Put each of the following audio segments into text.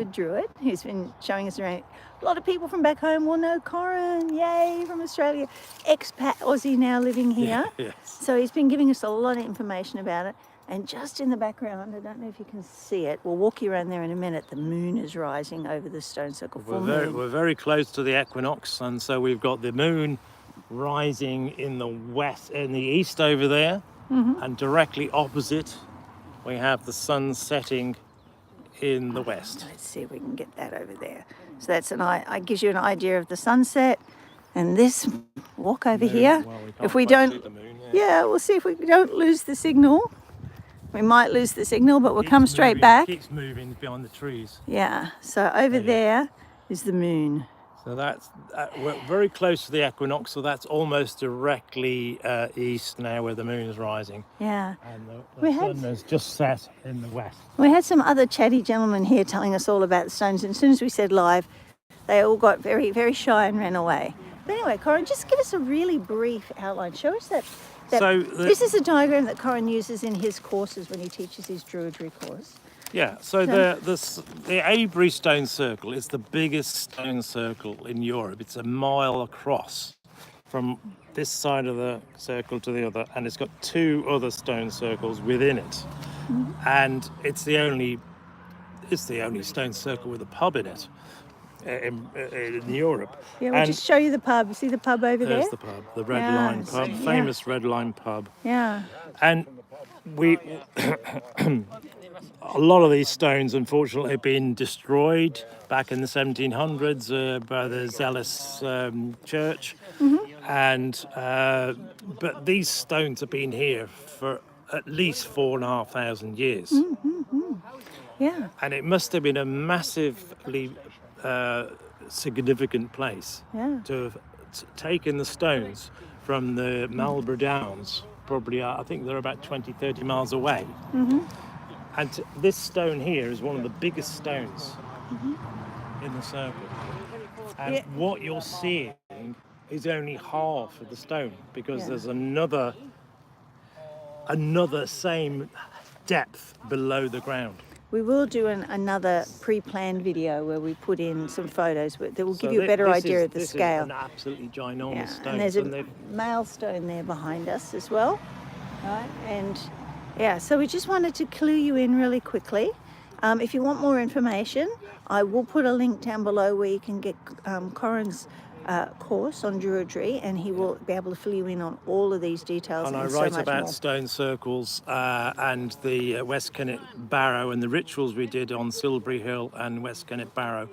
the Druid, who's been showing us around. A lot of people from back home will know Corin, yay, from Australia. Expat Aussie now living here. Yes. So he's been giving us a lot of information about it. And just in the background, I don't know if you can see it, we'll walk you around there in a minute, the moon is rising over the stone circle. We're very close to the equinox, and so we've got the moon rising in the west, in the east over there, and directly opposite we have the sun setting in the west. Let's see if we can get that over there. So that's it gives you an idea of the sunset. And this walk over here, Well, we can't if we quite don't, see the moon, we'll see if we don't lose the signal. We might lose the signal, but we'll come straight back. Keeps moving behind the trees. Yeah, so over there is the moon. So that's we're very close to the equinox, so that's almost directly east now where the moon is rising. Yeah. And the sun has just set in the west. We had some other chatty gentlemen here telling us all about the stones, and as soon as we said live, they all got very, very shy and ran away. But anyway, Corin, just give us a really brief outline. Show us that. This is a diagram that Corin uses in his courses when he teaches his Druidry course. Yeah, so the Avebury Stone Circle is the biggest stone circle in Europe. It's a mile across from this side of the circle to the other, and it's got 2 other stone circles within it. And it's the only stone circle with a pub in it in Europe. Yeah, we'll just show you the pub. See the pub over there? There's the pub, the Red Line pub, famous Red Line pub. Yeah. And a lot of these stones, unfortunately, have been destroyed back in the 1700s by the Zealous Church. And but these stones have been here for at least 4,500 years. Yeah. And it must have been a massively significant place to have taken the stones from the Marlborough Downs. Probably, I think they're about 20-30 miles away. And this stone here is one of the biggest stones in the circle. And what you're seeing is only half of the stone, because there's another same depth below the ground. We will do another pre-planned video where we put in some photos that will give you a better idea of the scale. This is an absolutely ginormous stone. And there's a milestone there behind us as well. Right, and so we just wanted to clue you in really quickly. If you want more information, I will put a link down below where you can get Corin's course on Druidry, and he will be able to fill you in on all of these details. And I write about stone circles and the West Kennet Barrow, and the rituals we did on Silbury Hill and West Kennet Barrow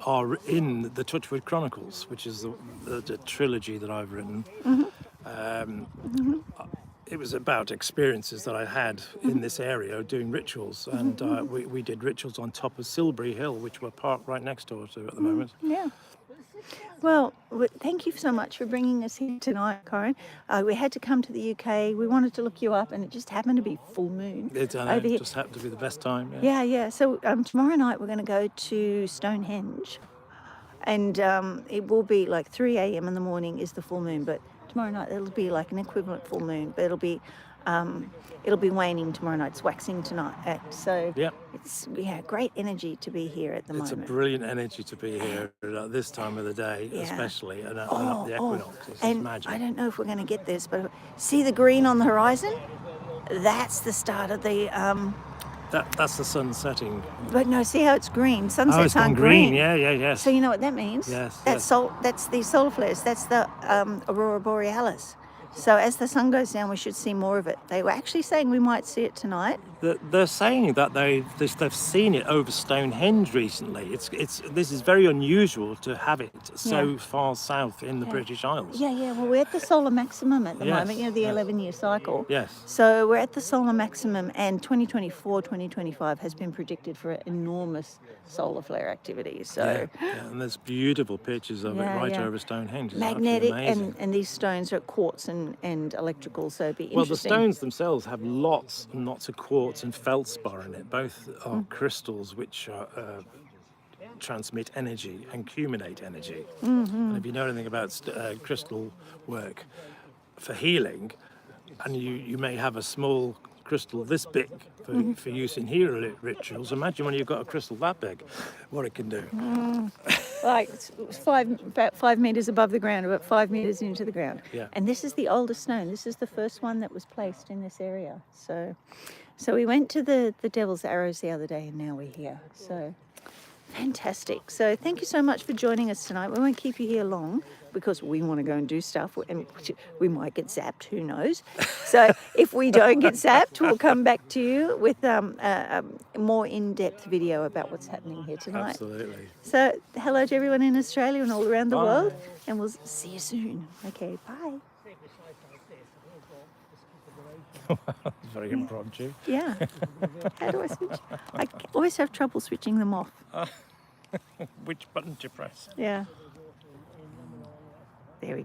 are in the Touchwood Chronicles, which is the trilogy that I've written. It was about experiences that I had in this area doing rituals, and we did rituals on top of Silbury Hill, which we're parked right next door to at the moment. Yeah. Well, thank you so much for bringing us here tonight, Corin. We had to come to the UK. We wanted to look you up, and it just happened to be full moon. It just happened to be the best time. Yeah. So tomorrow night we're going to go to Stonehenge, and it will be like 3 a.m. in the morning is the full moon, but tomorrow night it'll be like an equivalent full moon, but it'll be waning tomorrow night. It's waxing tonight. So it's great energy to be here at the moment. It's a brilliant energy to be here at this time of the day, especially, and at the equinox. It's magic. I don't know if we're going to get this, but see the green on the horizon? That's the start of the... That's the sun setting. But no, see how it's green? Sunsets aren't green. Yeah. So you know what that means? Yes. That's the solar flares. That's the aurora borealis. So as the sun goes down, we should see more of it. They were actually saying we might see it tonight. They're saying that they've seen it over Stonehenge recently. This is very unusual to have it so far south in the British Isles. Yeah. Well, we're at the solar maximum at the moment. You know, the 11-year cycle. Yes. So we're at the solar maximum, and 2024, 2025 has been predicted for enormous solar flare activity. So and there's beautiful pictures of it over Stonehenge. It's magnetic, and these stones are quartz and electrical, so it'd be interesting. Well, the stones themselves have lots and lots of quartz and feldspar in it. Both are crystals which transmit energy and accumulate energy. And if you know anything about crystal work for healing, and you may have a small crystal this big for use in hero rituals. Imagine when you've got a crystal that big, what it can do. Like it's about 5 meters above the ground, about 5 meters into the ground. Yeah. And this is the oldest stone. This is the first one that was placed in this area. So we went to the Devil's Arrows the other day, and now we're here. So fantastic. So thank you so much for joining us tonight. We won't keep you here long because we want to go and do stuff, and we might get zapped, who knows. So if we don't get zapped, we'll come back to you with a more in-depth video about what's happening here tonight. Absolutely. So hello to everyone in Australia and all around the Bye. world, and we'll see you soon. Okay, bye. Very impromptu. Yeah. How do I switch? I always have trouble switching them off. Which button to press? Yeah. There we go.